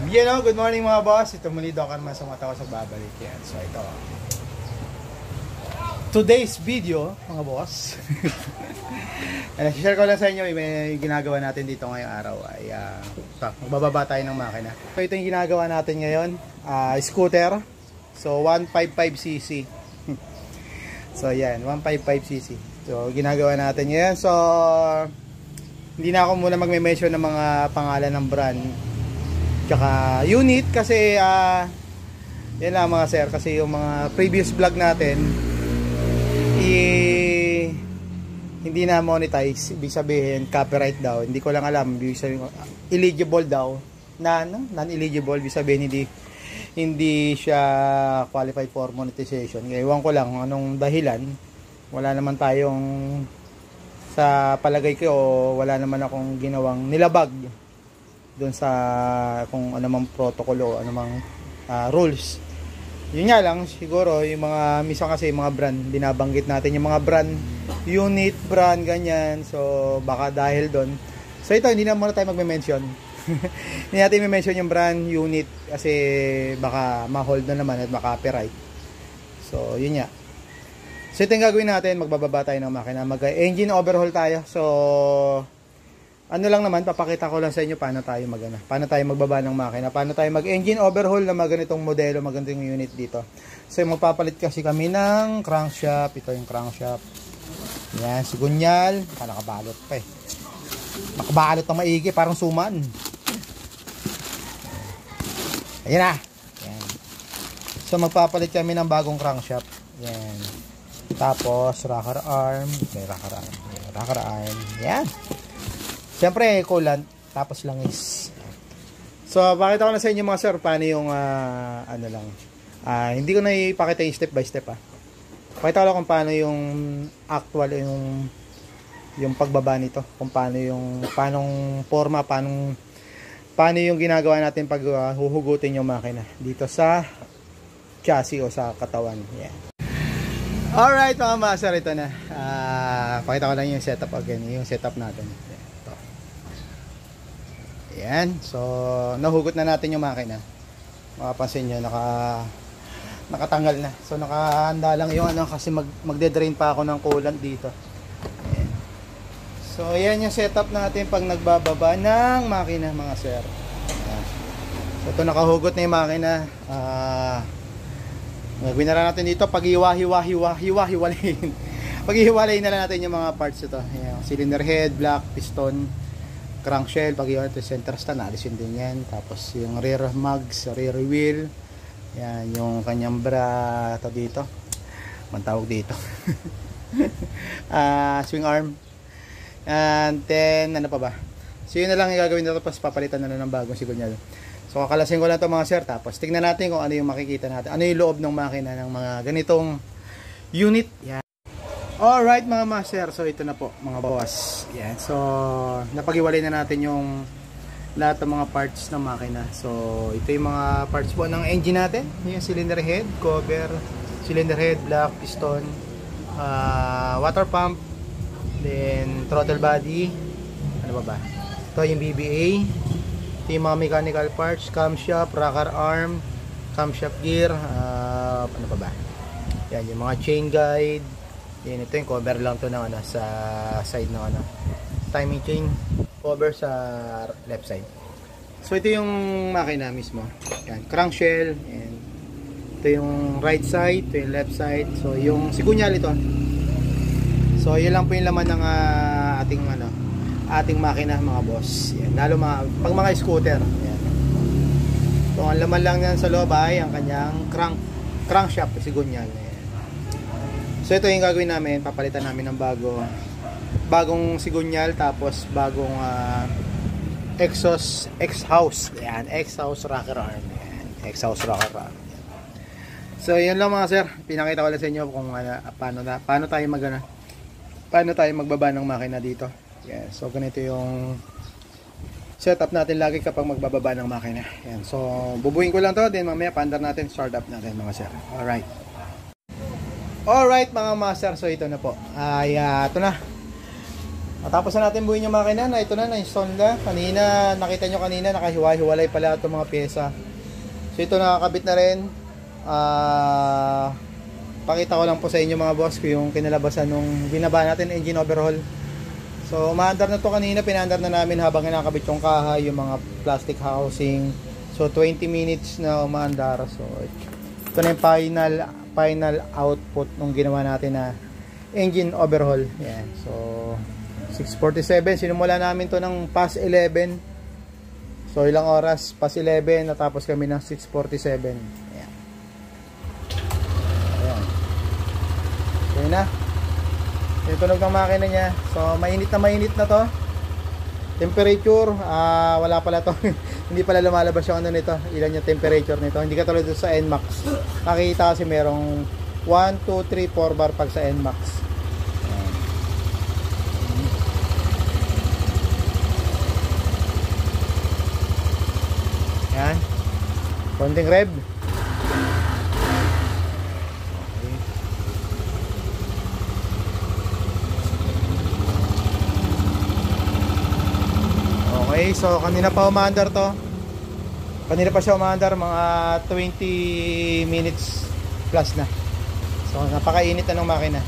Good morning mga boss. Ito muli Doc Arman sa mata ko sa babalik yan. So ito. Today's video mga boss. Share ko lang sa inyo may ginagawa natin dito ngayong araw ay magbababa tayo ng makina. So ito yung ginagawa natin ngayon. Scooter. So 155cc. So yan, 155cc. So ginagawa natin ngayon. So hindi na ako muna magme-mention ng mga pangalan ng brand tsaka unit kasi yan lang mga sir, kasi yung mga previous vlog natin hindi na monetize, ibig sabihin copyright daw, hindi ko lang alam, ibig sabihin eligible daw, non-eligible, ibig sabihin hindi siya qualified for monetization. Ewan ko lang anong dahilan, wala naman tayong, sa palagay ko wala naman akong ginawang nilabag doon sa kung anumang protocol o anumang rules. Yun nga lang siguro yung mga minsan kasi yung mga brand binabanggit natin, yung mga brand unit brand ganyan, so baka dahil doon. So ito hindi na muna tayo magme-mention. Hindi natin i-mention yung brand unit kasi baka ma-hold na naman at ma-copyright. So yun nga. So ito yung gagawin natin, magbababa tayo ng makina, mag-engine overhaul tayo. So ano lang naman, papakita ko lang sa inyo paano tayo magbaba ng makina, paano tayo mag-engine overhaul na maganitong modelo, magandang unit dito. So magpapalit kasi kami ng crankshaft. Ito yung crankshaft. Yan, sigunyal. Nakabalot pa eh. Nakabalot na maigi, parang suman. Ayan na. Yan. So magpapalit kami ng bagong crankshaft. Yan. Tapos rocker arm. Okay, rocker arm. Yan. Siyempre, coolant, tapos langis. So, pakita ko na sa inyo mga sir, paano yung, hindi ko na ipakita yung step by step, Pakita ko lang kung paano yung actual, yung pagbaba nito. Kung paano yung, forma, paano yung ginagawa natin pag huhugutin yung makina dito sa chassis o sa katawan. Yeah. Alright mga master, ito na. Pakita ko lang yung setup again, yung setup natin. Ayan, so nahugot na natin yung makina. Makapansin nyo, nakatanggal na. So nakahanda lang yung kasi magde-drain pa ako ng coolant dito. Ayan. So ayan yung setup natin pag nagbababa ng makina mga sir. Ayan. So ito nakahugot na yung makina. Gagawin na lang natin dito pag hiwa-hiwalayin. Pag-hiwalayin na lang natin yung mga parts ito. Ayan, cylinder head, block, piston, crankshell, pag yun ito center stand, alisin din yan. Tapos yung rear mugs, rear wheel, yan yung kanyang bra dito, mantawag dito. Swing arm, and then ano pa ba, so yun na lang yung gagawin dito, tapos papalitan na lang ng bagong sigunyal. So kakalasin ko lang ito mga sir, tapos tignan natin kung ano yung makikita natin, ano yung loob ng makina ng mga ganitong unit. Yan. Alright mga master, so ito na po mga boss. Yan, so napag-iwalay na natin yung lahat ng mga parts ng makina. So ito yung mga parts po ng engine natin, yung cylinder head, cover, cylinder head, block, piston, water pump, then throttle body, ano ba ba? Ito yung BBA, ito yung mga mechanical parts, camshaft, rocker arm, camshaft gear, ano pa ba? Yan yung mga chain guide. Yan, ito yung cover lang to ng sa side ng timing chain cover sa left side. So ito yung makina mismo. Yan, crankshell, and ito yung right side, ito yung left side. So yung sigunyal ito. So yun lang po yung laman ng ating makina mga boss. Yan, lalo pag mga scooter. Yan. So ang laman lang yan sa loob ay ang kanyang crankshaft, sigunyal. So ito yung gagawin namin, papalitan namin ng bagong sigunyal, tapos bagong exhaust. Yan, exhaust rocker arm. Yan, exhaust rocker arm. So yun lang mga sir, pinakita ko lang sa inyo kung paano tayo magbaba ng makina dito. Yan, so ganito yung setup natin lagi kapag magbababa ng makina. Yan, so bubuhin ko lang to, then mamaya paandar natin, start up natin mga sir. Alright. Alright mga master, so ito na po. Ito na. Matapos na natin buuin yung makina na ito na-install na. Kanina, nakita nyo kanina, nakahiwa-hiwalay pala itong mga pyesa. So ito nakakabit na rin. Pakita ko lang po sa inyo mga boss ko yung kinalabasan nung binaba natin engine overhaul. So umaandar na to kanina, pinaandar na namin habang kinakabit yung kaha, yung mga plastic housing. So 20 minutes na umaandar. So ito na yung final output nung ginawa natin na engine overhaul. Yan. So 6:47, sinimula namin to ng past 11. So ilang oras? Past 11, natapos kami ng 6:47. Ayan. Ayan. Okay na. Yung tunog ng makina niya. So mainit na to. Temperature, wala pala to. Hindi pala lumalabas yung ano nito. Ilan yung temperature nito. Hindi katulad sa NMAX. Nakikita kasi merong 1, 2, 3, 4 bar pag sa NMAX. Yan. Konting rev. Okay, so kanina pa umaandar to. Kanina pa siya umaandar, mga 20 minutes plus na. So napakainit na ng makina.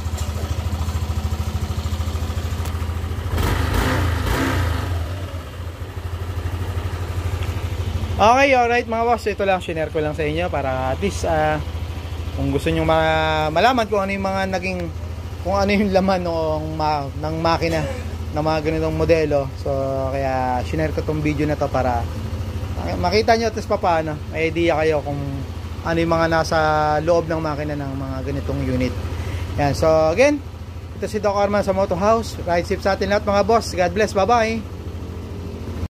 Okay, alright mga boss, ito lang, share ko lang sa inyo para at least kung gusto nyo malaman kung ano yung mga naging, kung ano yung laman ng makina ng mga ganitong modelo. So kaya share ko tong video na to para makita nyo at least paano, may idea kayo kung ano yung mga nasa loob ng makina ng mga ganitong unit. Yan, so again, ito si Doc Arman sa Moto House. Ride safe sa atin lahat mga boss. God bless, bye bye.